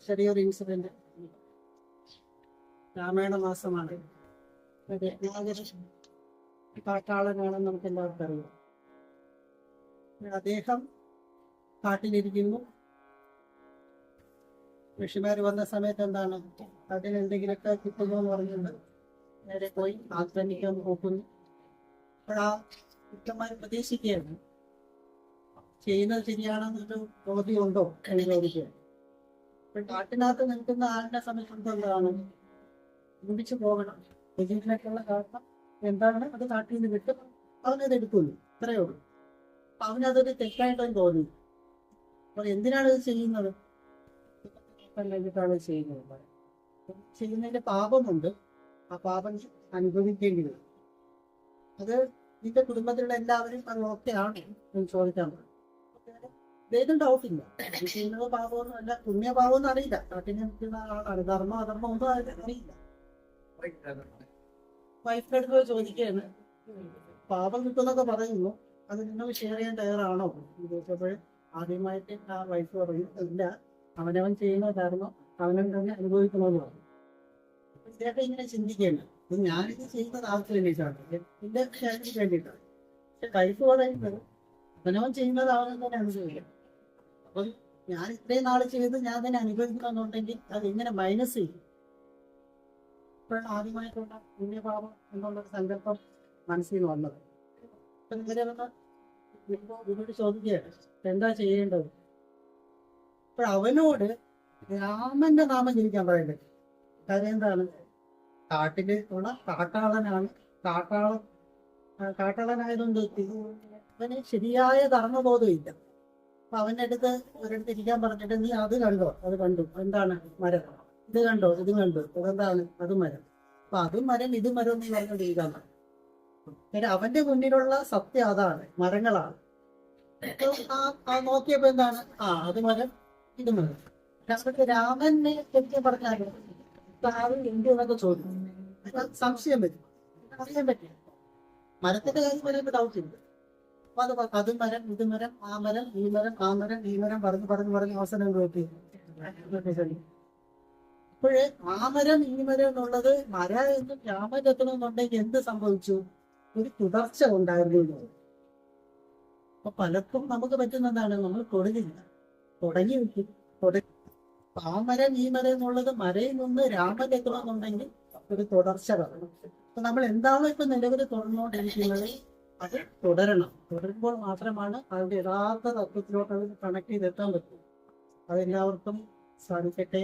ചെറിയൊരു ഇൻസിഡന്റ്. രാമായണ മാസമാണ്. കാട്ടാളനാണെന്ന് നമുക്ക് എല്ലാവർക്കും അറിയാം. അദ്ദേഹം കാട്ടിലിരിക്കുന്നു. ഋഷിമാർ വന്ന സമയത്ത് എന്താണ്, അതിന് എന്തെങ്കിലുമൊക്കെ കിട്ടുമോ എന്ന് പറഞ്ഞുകൊണ്ട് നേരെ പോയി ആക്രമിക്കാൻ നോക്കുന്നു. അപ്പോഴാ കുറ്റന്മാർ പ്രതീക്ഷിക്കുകയാണ്, ചെയ്യുന്നത് ശരിയാണെന്നൊരു ബോധ്യമുണ്ടോ എന്ന് ചോദിക്കുക. അപ്പൊ കാട്ടിനകത്ത് നിൽക്കുന്ന ആളിനെ സംബന്ധിച്ചിടത്തോളം മുടിച്ചു പോകണം. ഇതിനൊക്കെയുള്ള കാരണം എന്താണ്, അത് കാട്ടിൽ നിന്ന് വിട്ട് അവനത് എടുക്കുന്നു, ഇത്രയേ ഉള്ളൂ. അപ്പൊ അവനതൊരു തെറ്റായിട്ടൊന്നും തോന്നി. അപ്പോൾ എന്തിനാണ് ഇത് ചെയ്യുന്നത്? കഴിഞ്ഞിട്ടാണ് ചെയ്യുന്നത്. ചെയ്യുന്നതിന്റെ പാപമുണ്ട്, ആ പാപം അനുഭവിക്കേണ്ടി വരും. അത് നിന്റെ കുടുംബത്തിലുള്ള എല്ലാവരും അത് ഓക്കെയാണ് എന്ന് ചോദിക്കാൻ പറ്റും. ഏതും ഡൗട്ടില്ല. ചെയ്യുന്നത് പാപമൊന്നും അല്ല, പുണ്യപാപമൊന്നും അറിയില്ല. നാട്ടിൽ നിൽക്കുന്ന ആളാണ്, ധർമ്മം അധർമ്മം ഒന്നും അറിയില്ല. വൈഫിനടുത്ത് ചോദിക്കുകയാണ്, പാപം കിട്ടുന്നൊക്കെ പറയുന്നു, അത് നിങ്ങൾ ഷെയർ ചെയ്യാൻ തയ്യാറാണോ എന്ന് ചോദിച്ചപ്പോൾ ആദ്യമായിട്ട് ആ വൈഫ് പറയും, ഇല്ല, അവനവൻ ചെയ്യുന്ന ധർമ്മം അവനവൻ തന്നെ അനുഭവിക്കണമെന്ന് പറഞ്ഞു. ഇദ്ദേഹം ഇങ്ങനെ ചിന്തിക്കുകയാണ്, ഞാനിത് ചെയ്യുന്നത് ആൾക്ക് വേണ്ടിയിട്ടാണ്, എന്റെ ഷെയറിന് വേണ്ടിയിട്ടാണ്. പക്ഷെ വൈഫ് പറയുന്നത് അവനവൻ ചെയ്യുന്നത് അവൻ തന്നെ അനുഭവിക്കണം. അപ്പം ഞാൻ ഇത്രയും നാൾ ചെയ്ത് ഞാൻ തന്നെ അനുഭവിക്കണമെന്നുണ്ടെങ്കിൽ അത് എങ്ങനെ മൈനസ് ചെയ്യും? ഇപ്പോഴാണ് ആദ്യമായിട്ടുള്ള പുണ്യപാപം എന്നുള്ളൊരു സങ്കല്പം മനസ്സിൽ വന്നത്. അപ്പൊ ഇതിനോട് ചോദിക്കുകയാണ്, എന്താ ചെയ്യേണ്ടത്? അപ്പോൾ അവനോട് രാമന്റെ നാമം ജപിക്കാൻ പറയണ്ടേ. കാര്യം എന്താണ്, കാട്ടില് ഉള്ള കാട്ടാളനാണ്. കാട്ടാളനായതുകൊണ്ട് അവന് ശരിയായ ധർമ്മബോധം ഇല്ല. അപ്പൊ അവന്റെ അടുത്ത് ഒരിടത്ത് ഇരിക്കാൻ പറഞ്ഞിട്ട്, നീ അത് കണ്ടോ? അത് കണ്ടു. എന്താണ്? മരം. ഇത് കണ്ടോ? ഇത് കണ്ടു. അതെന്താണ്? അത് മരം. അപ്പൊ അതും മരം ഇതും മരം നീ പറഞ്ഞുകൊണ്ടിരിക്കാൻ പറഞ്ഞു. അവന്റെ മുന്നിലുള്ള സത്യം അതാണ്, മരങ്ങളാണ്. നോക്കിയപ്പോ എന്താണ്, അത് മരം ഇത് മരം. നമുക്ക് രാമനെ ശരിക്കും പറഞ്ഞാലും എന്ത് എന്നൊക്കെ ചോദിക്കും, സംശയം വരും, അറിയാൻ പറ്റില്ല. മരത്തിന്റെ കാര്യം വരുമ്പോ ഡൗട്ട് ഉണ്ട്. അപ്പൊ അത് മരം ഇത് മരം ആ മരം ഈ മരം ആ മരം ഈ മരം പറഞ്ഞ് അവസരം കേട്ടി. അപ്പോഴേ ആ മരം ഈ മരം എന്നുള്ളത് മരം എന്നും രാമൻ എത്തണമെന്നുണ്ടെങ്കിൽ എന്ത് സംഭവിച്ചു? ഒരു തുടർച്ച ഉണ്ടായിരുന്നു. അപ്പൊ പലർക്കും നമുക്ക് പറ്റുന്നതാണ്, നമ്മൾ തുടങ്ങി വെക്കും. ആ മരം ഈ മരം എന്നുള്ളത് മരയിൽ നിന്ന് രാമൻ എത്തണമെന്നുണ്ടെങ്കിൽ ഒരു തുടർച്ച വേണം. അപ്പൊ നമ്മൾ എന്താണോ ഇപ്പൊ നിലവിൽ തുടർന്നുകൊണ്ടിരിക്കുന്നത് അത് തുടരുമ്പോൾ മാത്രമാണ് അതിന്റെ യഥാർത്ഥ തത്വത്തിലോട്ട് അത് കണക്ട് ചെയ്തെത്താൻ പറ്റും. അതെല്ലാവർക്കും സാധിക്കട്ടെ.